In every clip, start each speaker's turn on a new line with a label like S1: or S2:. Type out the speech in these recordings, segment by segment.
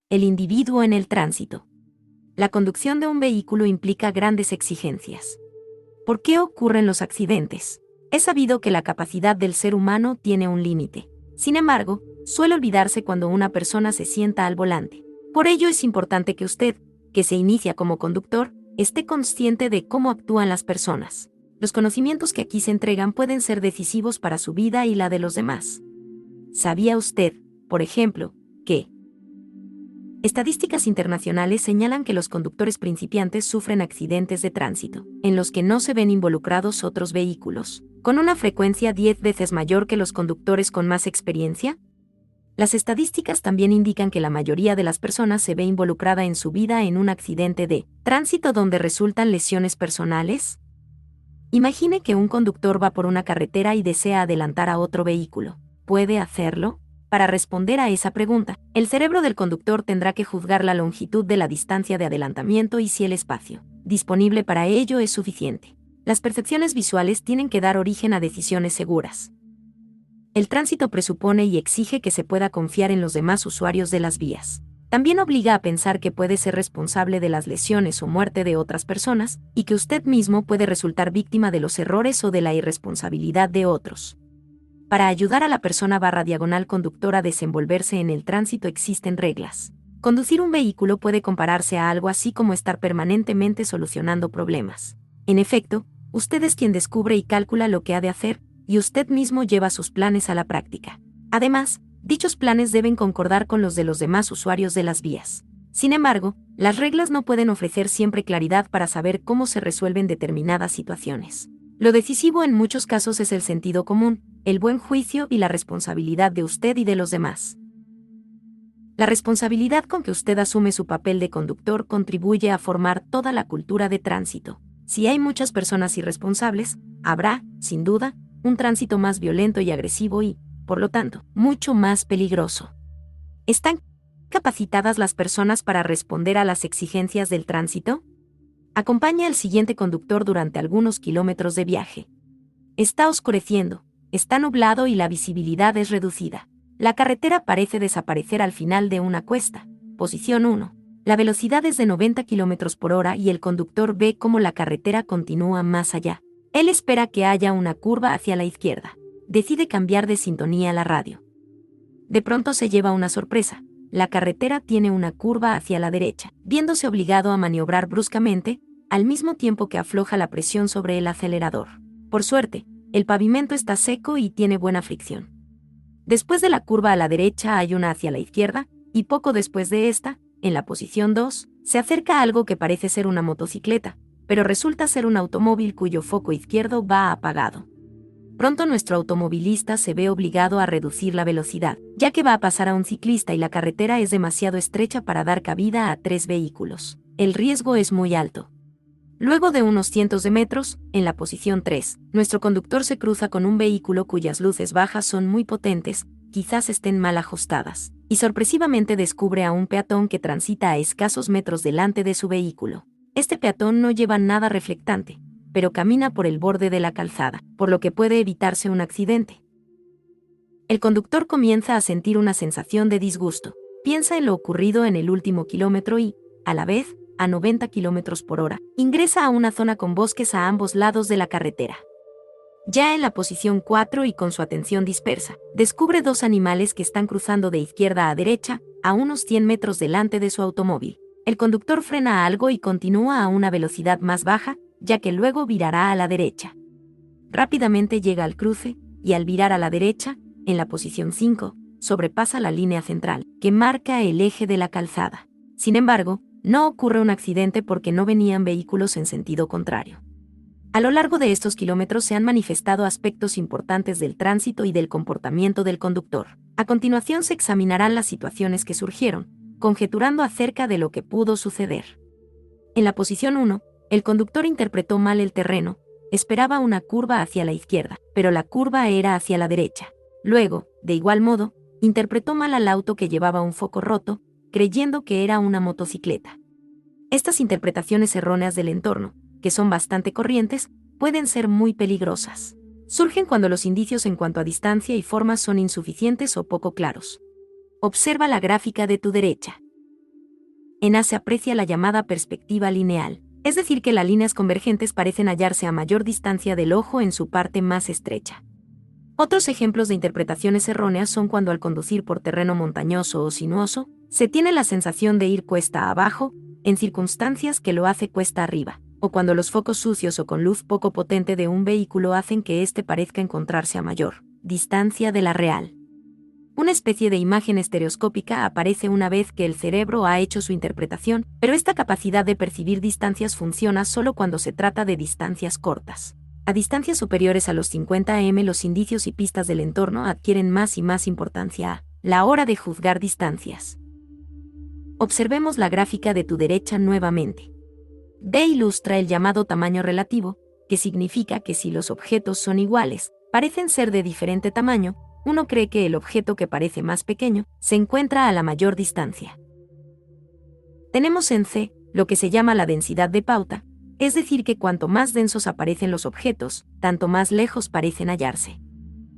S1: El individuo en el tránsito. La conducción de un vehículo implica grandes exigencias. ¿Por qué ocurren los accidentes? Es sabido que la capacidad del ser humano tiene un límite. Sin embargo, suele olvidarse cuando una persona se sienta al volante. Por ello es importante que usted, que se inicia como conductor, esté consciente de cómo actúan las personas. Los conocimientos que aquí se entregan pueden ser decisivos para su vida y la de los demás. ¿Sabía usted, por ejemplo, que estadísticas internacionales señalan que los conductores principiantes sufren accidentes de tránsito, en los que no se ven involucrados otros vehículos, con una frecuencia 10 veces mayor que los conductores con más experiencia? Las estadísticas también indican que la mayoría de las personas se ve involucrada en su vida en un accidente de tránsito donde resultan lesiones personales. Imagine que un conductor va por una carretera y desea adelantar a otro vehículo. ¿Puede hacerlo? Para responder a esa pregunta, el cerebro del conductor tendrá que juzgar la longitud de la distancia de adelantamiento y si el espacio disponible para ello es suficiente. Las percepciones visuales tienen que dar origen a decisiones seguras. El tránsito presupone y exige que se pueda confiar en los demás usuarios de las vías. También obliga a pensar que puede ser responsable de las lesiones o muerte de otras personas, y que usted mismo puede resultar víctima de los errores o de la irresponsabilidad de otros. Para ayudar a la persona / conductor a desenvolverse en el tránsito existen reglas. Conducir un vehículo puede compararse a algo así como estar permanentemente solucionando problemas. En efecto, usted es quien descubre y calcula lo que ha de hacer, y usted mismo lleva sus planes a la práctica. Además, dichos planes deben concordar con los de los demás usuarios de las vías. Sin embargo, las reglas no pueden ofrecer siempre claridad para saber cómo se resuelven determinadas situaciones. Lo decisivo en muchos casos es el sentido común, el buen juicio y la responsabilidad de usted y de los demás. La responsabilidad con que usted asume su papel de conductor contribuye a formar toda la cultura de tránsito. Si hay muchas personas irresponsables, habrá, sin duda, un tránsito más violento y agresivo y, por lo tanto, mucho más peligroso. ¿Están capacitadas las personas para responder a las exigencias del tránsito? Acompaña al siguiente conductor durante algunos kilómetros de viaje. Está oscureciendo, está nublado y la visibilidad es reducida. La carretera parece desaparecer al final de una cuesta. Posición 1. La velocidad es de 90 km por hora y el conductor ve cómo la carretera continúa más allá. Él espera que haya una curva hacia la izquierda. Decide cambiar de sintonía la radio. De pronto se lleva una sorpresa. La carretera tiene una curva hacia la derecha, viéndose obligado a maniobrar bruscamente, al mismo tiempo que afloja la presión sobre el acelerador. Por suerte, el pavimento está seco y tiene buena fricción. Después de la curva a la derecha hay una hacia la izquierda, y poco después de esta, en la posición 2, se acerca algo que parece ser una motocicleta, pero resulta ser un automóvil cuyo foco izquierdo va apagado. Pronto nuestro automovilista se ve obligado a reducir la velocidad, ya que va a pasar a un ciclista y la carretera es demasiado estrecha para dar cabida a 3 vehículos. El riesgo es muy alto. Luego de unos cientos de metros, en la posición 3, nuestro conductor se cruza con un vehículo cuyas luces bajas son muy potentes, quizás estén mal ajustadas, y sorpresivamente descubre a un peatón que transita a escasos metros delante de su vehículo. Este peatón no lleva nada reflectante, pero camina por el borde de la calzada, por lo que puede evitarse un accidente. El conductor comienza a sentir una sensación de disgusto. Piensa en lo ocurrido en el último kilómetro y, a la vez, a 90 km por hora, ingresa a una zona con bosques a ambos lados de la carretera. Ya en la posición 4 y con su atención dispersa, descubre 2 animales que están cruzando de izquierda a derecha, a unos 100 metros delante de su automóvil. El conductor frena algo y continúa a una velocidad más baja, ya que luego virará a la derecha. Rápidamente llega al cruce, y al virar a la derecha, en la posición 5, sobrepasa la línea central, que marca el eje de la calzada. Sin embargo, no ocurre un accidente porque no venían vehículos en sentido contrario. A lo largo de estos kilómetros se han manifestado aspectos importantes del tránsito y del comportamiento del conductor. A continuación se examinarán las situaciones que surgieron, conjeturando acerca de lo que pudo suceder. En la posición 1, el conductor interpretó mal el terreno, esperaba una curva hacia la izquierda, pero la curva era hacia la derecha. Luego, de igual modo, interpretó mal al auto que llevaba un foco roto, creyendo que era una motocicleta. Estas interpretaciones erróneas del entorno, que son bastante corrientes, pueden ser muy peligrosas. Surgen cuando los indicios en cuanto a distancia y forma son insuficientes o poco claros. Observa la gráfica de tu derecha. En A se aprecia la llamada perspectiva lineal, es decir que las líneas convergentes parecen hallarse a mayor distancia del ojo en su parte más estrecha. Otros ejemplos de interpretaciones erróneas son cuando al conducir por terreno montañoso o sinuoso, se tiene la sensación de ir cuesta abajo, en circunstancias que lo hace cuesta arriba, o cuando los focos sucios o con luz poco potente de un vehículo hacen que éste parezca encontrarse a mayor distancia de la real. Una especie de imagen estereoscópica aparece una vez que el cerebro ha hecho su interpretación, pero esta capacidad de percibir distancias funciona solo cuando se trata de distancias cortas. A distancias superiores a los 50 m los indicios y pistas del entorno adquieren más y más importancia a la hora de juzgar distancias. Observemos la gráfica de tu derecha nuevamente. D ilustra el llamado tamaño relativo, que significa que si los objetos son iguales, parecen ser de diferente tamaño, uno cree que el objeto que parece más pequeño se encuentra a la mayor distancia. Tenemos en C lo que se llama la densidad de pauta, es decir que cuanto más densos aparecen los objetos, tanto más lejos parecen hallarse.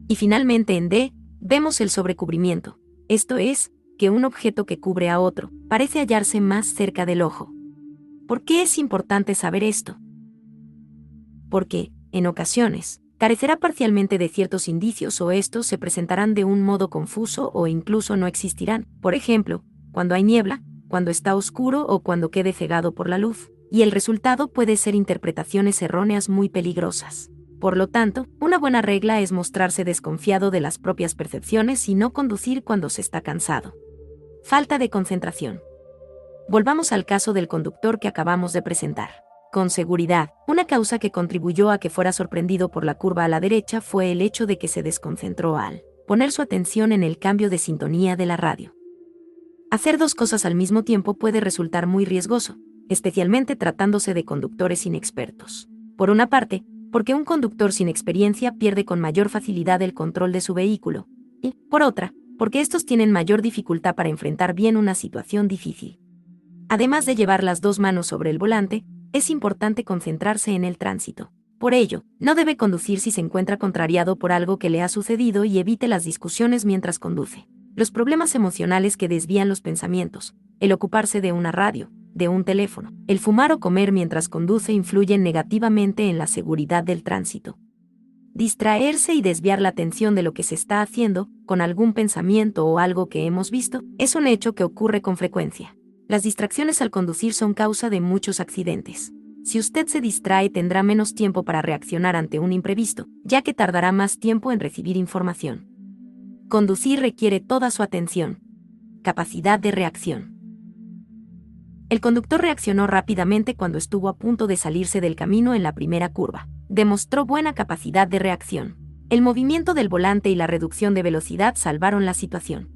S1: Y finalmente en D, vemos el sobrecubrimiento, esto es, que un objeto que cubre a otro parece hallarse más cerca del ojo. ¿Por qué es importante saber esto? Porque, en ocasiones, carecerá parcialmente de ciertos indicios o estos se presentarán de un modo confuso o incluso no existirán, por ejemplo, cuando hay niebla, cuando está oscuro o cuando quede cegado por la luz, y el resultado puede ser interpretaciones erróneas muy peligrosas. Por lo tanto, una buena regla es mostrarse desconfiado de las propias percepciones y no conducir cuando se está cansado. Falta de concentración. Volvamos al caso del conductor que acabamos de presentar. Con seguridad, una causa que contribuyó a que fuera sorprendido por la curva a la derecha fue el hecho de que se desconcentró al poner su atención en el cambio de sintonía de la radio. Hacer dos cosas al mismo tiempo puede resultar muy riesgoso, especialmente tratándose de conductores inexpertos. Por una parte, porque un conductor sin experiencia pierde con mayor facilidad el control de su vehículo, y, por otra, porque estos tienen mayor dificultad para enfrentar bien una situación difícil. Además de llevar las dos manos sobre el volante, es importante concentrarse en el tránsito. Por ello, no debe conducir si se encuentra contrariado por algo que le ha sucedido y evite las discusiones mientras conduce. Los problemas emocionales que desvían los pensamientos, el ocuparse de una radio, de un teléfono, el fumar o comer mientras conduce influyen negativamente en la seguridad del tránsito. Distraerse y desviar la atención de lo que se está haciendo, con algún pensamiento o algo que hemos visto, es un hecho que ocurre con frecuencia. Las distracciones al conducir son causa de muchos accidentes. Si usted se distrae tendrá menos tiempo para reaccionar ante un imprevisto, ya que tardará más tiempo en recibir información. Conducir requiere toda su atención. Capacidad de reacción. El conductor reaccionó rápidamente cuando estuvo a punto de salirse del camino en la primera curva. Demostró buena capacidad de reacción. El movimiento del volante y la reducción de velocidad salvaron la situación.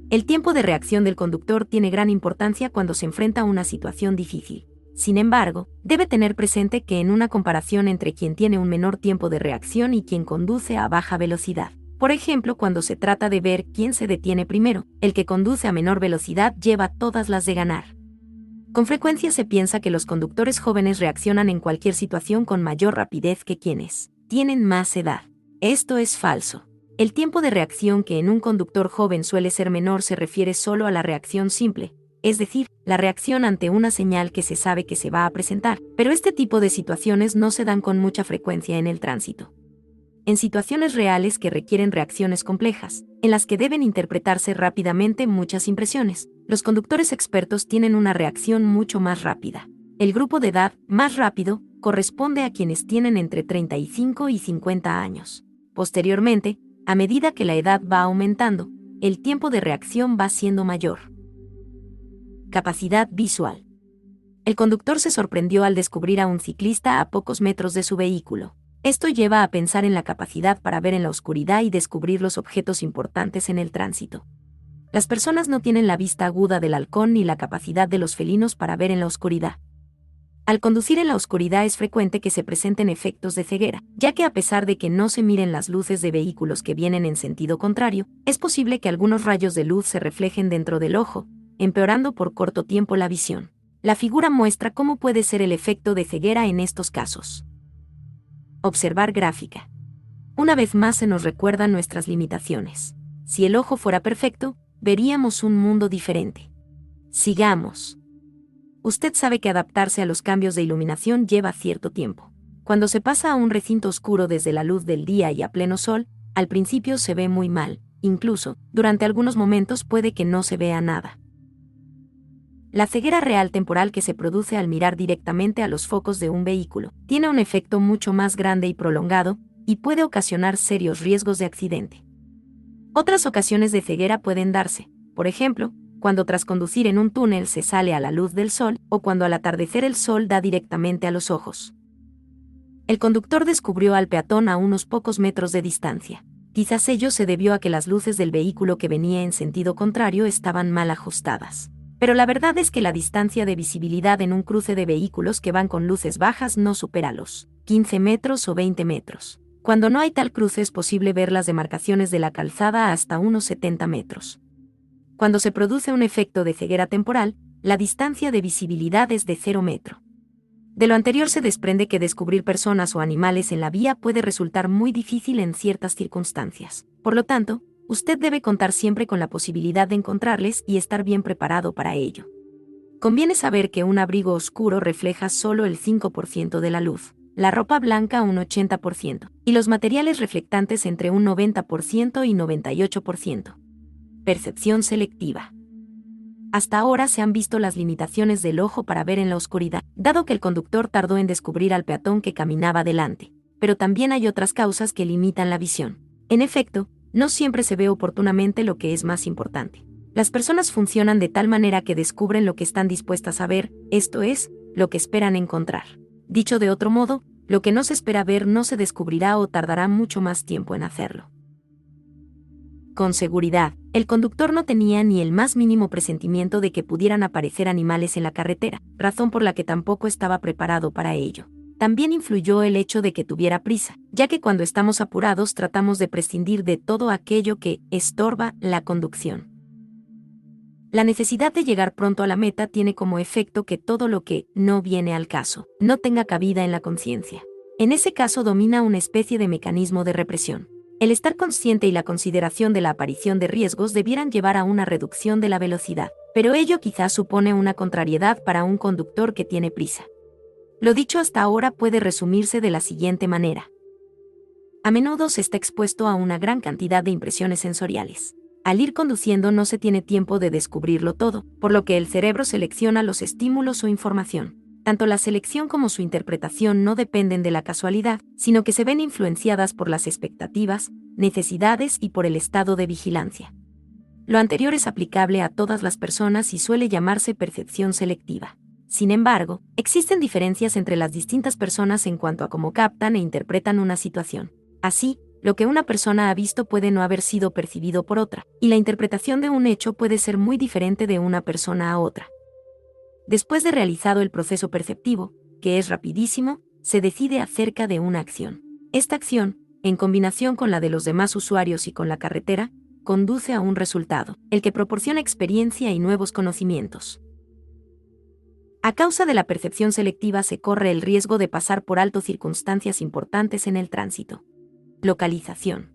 S1: El tiempo de reacción del conductor tiene gran importancia cuando se enfrenta a una situación difícil. Sin embargo, debe tener presente que en una comparación entre quien tiene un menor tiempo de reacción y quien conduce a baja velocidad, por ejemplo, cuando se trata de ver quién se detiene primero, el que conduce a menor velocidad lleva todas las de ganar. Con frecuencia se piensa que los conductores jóvenes reaccionan en cualquier situación con mayor rapidez que quienes tienen más edad. Esto es falso. El tiempo de reacción que en un conductor joven suele ser menor se refiere solo a la reacción simple, es decir, la reacción ante una señal que se sabe que se va a presentar, pero este tipo de situaciones no se dan con mucha frecuencia en el tránsito. En situaciones reales que requieren reacciones complejas, en las que deben interpretarse rápidamente muchas impresiones, los conductores expertos tienen una reacción mucho más rápida. El grupo de edad más rápido corresponde a quienes tienen entre 35 y 50 años. Posteriormente, a medida que la edad va aumentando, el tiempo de reacción va siendo mayor. Capacidad visual. El conductor se sorprendió al descubrir a un ciclista a pocos metros de su vehículo. Esto lleva a pensar en la capacidad para ver en la oscuridad y descubrir los objetos importantes en el tránsito. Las personas no tienen la vista aguda del halcón ni la capacidad de los felinos para ver en la oscuridad. Al conducir en la oscuridad es frecuente que se presenten efectos de ceguera, ya que a pesar de que no se miren las luces de vehículos que vienen en sentido contrario, es posible que algunos rayos de luz se reflejen dentro del ojo, empeorando por corto tiempo la visión. La figura muestra cómo puede ser el efecto de ceguera en estos casos. Observar gráfica. Una vez más se nos recuerdan nuestras limitaciones. Si el ojo fuera perfecto, veríamos un mundo diferente. Sigamos. Usted sabe que adaptarse a los cambios de iluminación lleva cierto tiempo. Cuando se pasa a un recinto oscuro desde la luz del día y a pleno sol, al principio se ve muy mal, incluso, durante algunos momentos puede que no se vea nada. La ceguera real temporal que se produce al mirar directamente a los focos de un vehículo tiene un efecto mucho más grande y prolongado, y puede ocasionar serios riesgos de accidente. Otras ocasiones de ceguera pueden darse, por ejemplo, cuando tras conducir en un túnel se sale a la luz del sol, o cuando al atardecer el sol da directamente a los ojos. El conductor descubrió al peatón a unos pocos metros de distancia. Quizás ello se debió a que las luces del vehículo que venía en sentido contrario estaban mal ajustadas. Pero la verdad es que la distancia de visibilidad en un cruce de vehículos que van con luces bajas no supera los 15 metros o 20 metros. Cuando no hay tal cruce es posible ver las demarcaciones de la calzada hasta unos 70 metros. Cuando se produce un efecto de ceguera temporal, la distancia de visibilidad es de 0 metro. De lo anterior se desprende que descubrir personas o animales en la vía puede resultar muy difícil en ciertas circunstancias. Por lo tanto, usted debe contar siempre con la posibilidad de encontrarles y estar bien preparado para ello. Conviene saber que un abrigo oscuro refleja solo el 5% de la luz, la ropa blanca un 80%, y los materiales reflectantes entre un 90% y 98%. Percepción selectiva. Hasta ahora se han visto las limitaciones del ojo para ver en la oscuridad, dado que el conductor tardó en descubrir al peatón que caminaba delante. Pero también hay otras causas que limitan la visión. En efecto, no siempre se ve oportunamente lo que es más importante. Las personas funcionan de tal manera que descubren lo que están dispuestas a ver, esto es, lo que esperan encontrar. Dicho de otro modo, lo que no se espera ver no se descubrirá o tardará mucho más tiempo en hacerlo. Con seguridad, el conductor no tenía ni el más mínimo presentimiento de que pudieran aparecer animales en la carretera, razón por la que tampoco estaba preparado para ello. También influyó el hecho de que tuviera prisa, ya que cuando estamos apurados tratamos de prescindir de todo aquello que estorba la conducción. La necesidad de llegar pronto a la meta tiene como efecto que todo lo que no viene al caso no tenga cabida en la conciencia. En ese caso domina una especie de mecanismo de represión. El estar consciente y la consideración de la aparición de riesgos debieran llevar a una reducción de la velocidad, pero ello quizás supone una contrariedad para un conductor que tiene prisa. Lo dicho hasta ahora puede resumirse de la siguiente manera. A menudo se está expuesto a una gran cantidad de impresiones sensoriales. Al ir conduciendo no se tiene tiempo de descubrirlo todo, por lo que el cerebro selecciona los estímulos o información. Tanto la selección como su interpretación no dependen de la casualidad, sino que se ven influenciadas por las expectativas, necesidades y por el estado de vigilancia. Lo anterior es aplicable a todas las personas y suele llamarse percepción selectiva. Sin embargo, existen diferencias entre las distintas personas en cuanto a cómo captan e interpretan una situación. Así, lo que una persona ha visto puede no haber sido percibido por otra, y la interpretación de un hecho puede ser muy diferente de una persona a otra. Después de realizado el proceso perceptivo, que es rapidísimo, se decide acerca de una acción. Esta acción, en combinación con la de los demás usuarios y con la carretera, conduce a un resultado, el que proporciona experiencia y nuevos conocimientos. A causa de la percepción selectiva se corre el riesgo de pasar por alto circunstancias importantes en el tránsito. Localización.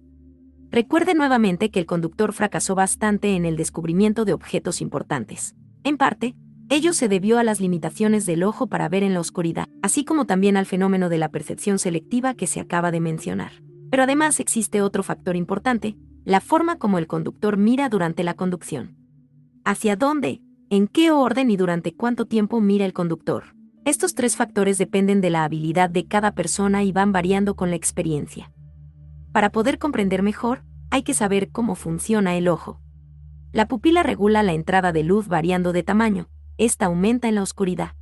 S1: Recuerde nuevamente que el conductor fracasó bastante en el descubrimiento de objetos importantes. En parte, ello se debió a las limitaciones del ojo para ver en la oscuridad, así como también al fenómeno de la percepción selectiva que se acaba de mencionar. Pero además existe otro factor importante, la forma como el conductor mira durante la conducción. ¿Hacia dónde, en qué orden y durante cuánto tiempo mira el conductor? Estos tres factores dependen de la habilidad de cada persona y van variando con la experiencia. Para poder comprender mejor, hay que saber cómo funciona el ojo. La pupila regula la entrada de luz variando de tamaño. Esta aumenta en la oscuridad.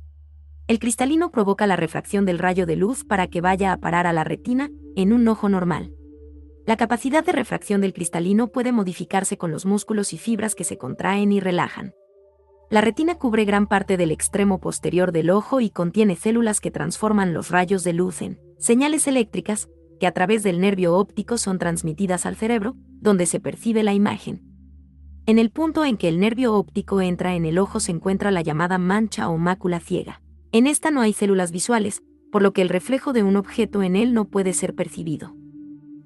S1: El cristalino provoca la refracción del rayo de luz para que vaya a parar a la retina en un ojo normal. La capacidad de refracción del cristalino puede modificarse con los músculos y fibras que se contraen y relajan. La retina cubre gran parte del extremo posterior del ojo y contiene células que transforman los rayos de luz en señales eléctricas que a través del nervio óptico son transmitidas al cerebro, donde se percibe la imagen. En el punto en que el nervio óptico entra en el ojo se encuentra la llamada mancha o mácula ciega. En esta no hay células visuales, por lo que el reflejo de un objeto en él no puede ser percibido.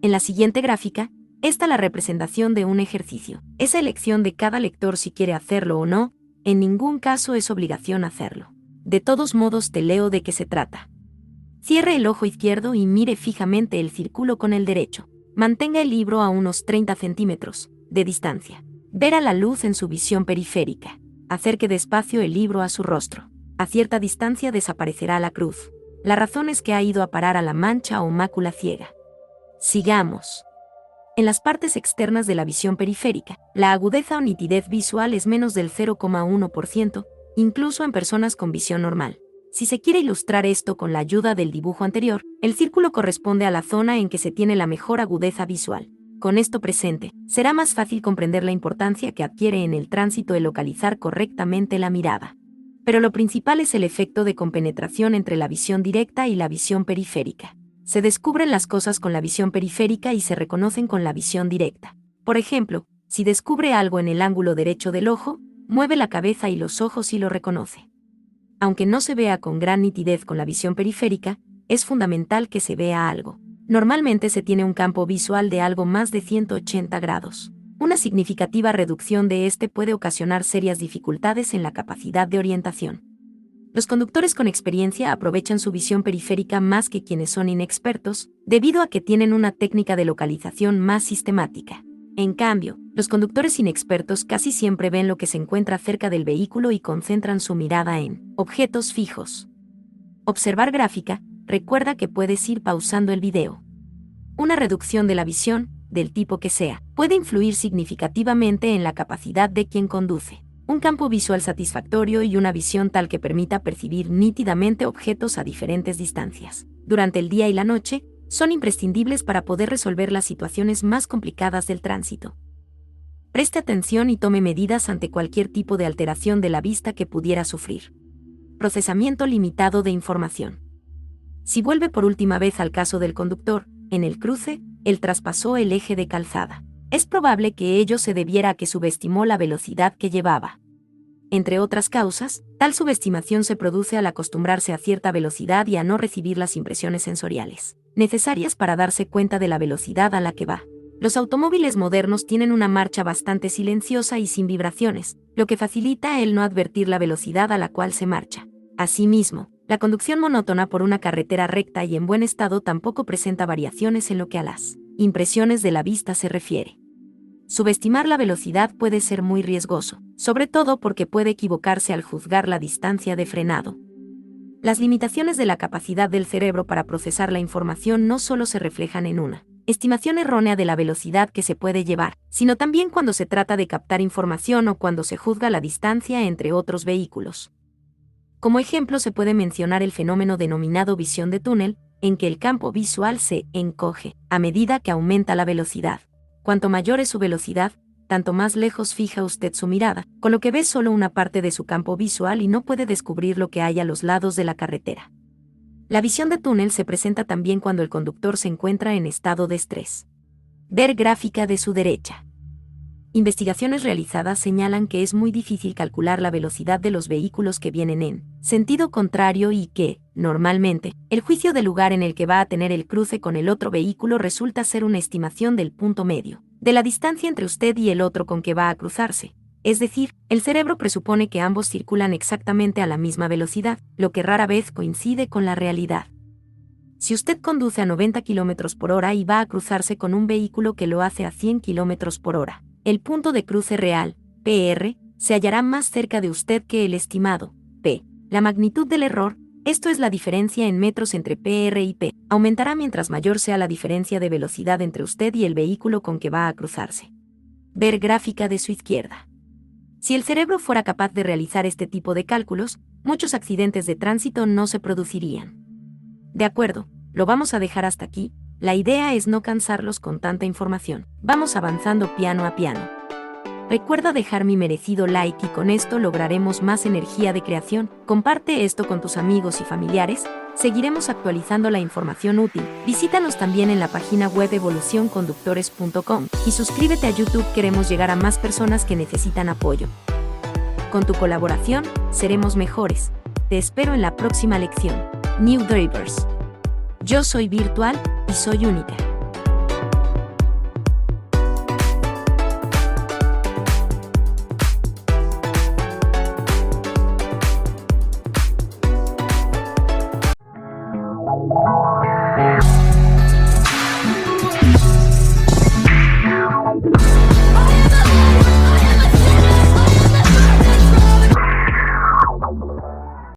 S1: En la siguiente gráfica, está la representación de un ejercicio. Es elección de cada lector si quiere hacerlo o no, en ningún caso es obligación hacerlo. De todos modos te leo de qué se trata. Cierre el ojo izquierdo y mire fijamente el círculo con el derecho. Mantenga el libro a unos 30 centímetros de distancia. Verá la luz en su visión periférica. Acerque despacio el libro a su rostro. A cierta distancia desaparecerá la cruz. La razón es que ha ido a parar a la mancha o mácula ciega. Sigamos. En las partes externas de la visión periférica, la agudeza o nitidez visual es menos del 0,1%, incluso en personas con visión normal. Si se quiere ilustrar esto con la ayuda del dibujo anterior, el círculo corresponde a la zona en que se tiene la mejor agudeza visual. Con esto presente, será más fácil comprender la importancia que adquiere en el tránsito el localizar correctamente la mirada. Pero lo principal es el efecto de compenetración entre la visión directa y la visión periférica. Se descubren las cosas con la visión periférica y se reconocen con la visión directa. Por ejemplo, si descubre algo en el ángulo derecho del ojo, mueve la cabeza y los ojos y lo reconoce. Aunque no se vea con gran nitidez con la visión periférica, es fundamental que se vea algo. Normalmente se tiene un campo visual de algo más de 180 grados. Una significativa reducción de este puede ocasionar serias dificultades en la capacidad de orientación. Los conductores con experiencia aprovechan su visión periférica más que quienes son inexpertos, debido a que tienen una técnica de localización más sistemática. En cambio, los conductores inexpertos casi siempre ven lo que se encuentra cerca del vehículo y concentran su mirada en objetos fijos. Observar gráfica. Recuerda que puedes ir pausando el video. Una reducción de la visión, del tipo que sea, puede influir significativamente en la capacidad de quien conduce. Un campo visual satisfactorio y una visión tal que permita percibir nítidamente objetos a diferentes distancias. Durante el día y la noche, son imprescindibles para poder resolver las situaciones más complicadas del tránsito. Preste atención y tome medidas ante cualquier tipo de alteración de la vista que pudiera sufrir. Procesamiento limitado de información. Si vuelve por última vez al caso del conductor, en el cruce, él traspasó el eje de calzada. Es probable que ello se debiera a que subestimó la velocidad que llevaba. Entre otras causas, tal subestimación se produce al acostumbrarse a cierta velocidad y a no recibir las impresiones sensoriales necesarias para darse cuenta de la velocidad a la que va. Los automóviles modernos tienen una marcha bastante silenciosa y sin vibraciones, lo que facilita el no advertir la velocidad a la cual se marcha. Asimismo, la conducción monótona por una carretera recta y en buen estado tampoco presenta variaciones en lo que a las impresiones de la vista se refiere. Subestimar la velocidad puede ser muy riesgoso, sobre todo porque puede equivocarse al juzgar la distancia de frenado. Las limitaciones de la capacidad del cerebro para procesar la información no solo se reflejan en una estimación errónea de la velocidad que se puede llevar, sino también cuando se trata de captar información o cuando se juzga la distancia entre otros vehículos. Como ejemplo se puede mencionar el fenómeno denominado visión de túnel, en que el campo visual se encoge a medida que aumenta la velocidad. Cuanto mayor es su velocidad, tanto más lejos fija usted su mirada, con lo que ve solo una parte de su campo visual y no puede descubrir lo que hay a los lados de la carretera. La visión de túnel se presenta también cuando el conductor se encuentra en estado de estrés. Ver gráfica de su derecha. Investigaciones realizadas señalan que es muy difícil calcular la velocidad de los vehículos que vienen en sentido contrario y que, normalmente, el juicio del lugar en el que va a tener el cruce con el otro vehículo resulta ser una estimación del punto medio, de la distancia entre usted y el otro con que va a cruzarse. Es decir, el cerebro presupone que ambos circulan exactamente a la misma velocidad, lo que rara vez coincide con la realidad. Si usted conduce a 90 km por hora y va a cruzarse con un vehículo que lo hace a 100 km por hora, el punto de cruce real, PR, se hallará más cerca de usted que el estimado, P. La magnitud del error, esto es la diferencia en metros entre PR y P, aumentará mientras mayor sea la diferencia de velocidad entre usted y el vehículo con que va a cruzarse. Ver gráfica de su izquierda. Si el cerebro fuera capaz de realizar este tipo de cálculos, muchos accidentes de tránsito no se producirían. De acuerdo, lo vamos a dejar hasta aquí. La idea es no cansarlos con tanta información. Vamos avanzando piano a piano. Recuerda dejar mi merecido like y con esto lograremos más energía de creación. Comparte esto con tus amigos y familiares. Seguiremos actualizando la información útil. Visítanos también en la página web evolucionconductores.com y suscríbete a YouTube. Queremos llegar a más personas que necesitan apoyo. Con tu colaboración, seremos mejores. Te espero en la próxima lección. New Drivers. Yo soy virtual y soy única.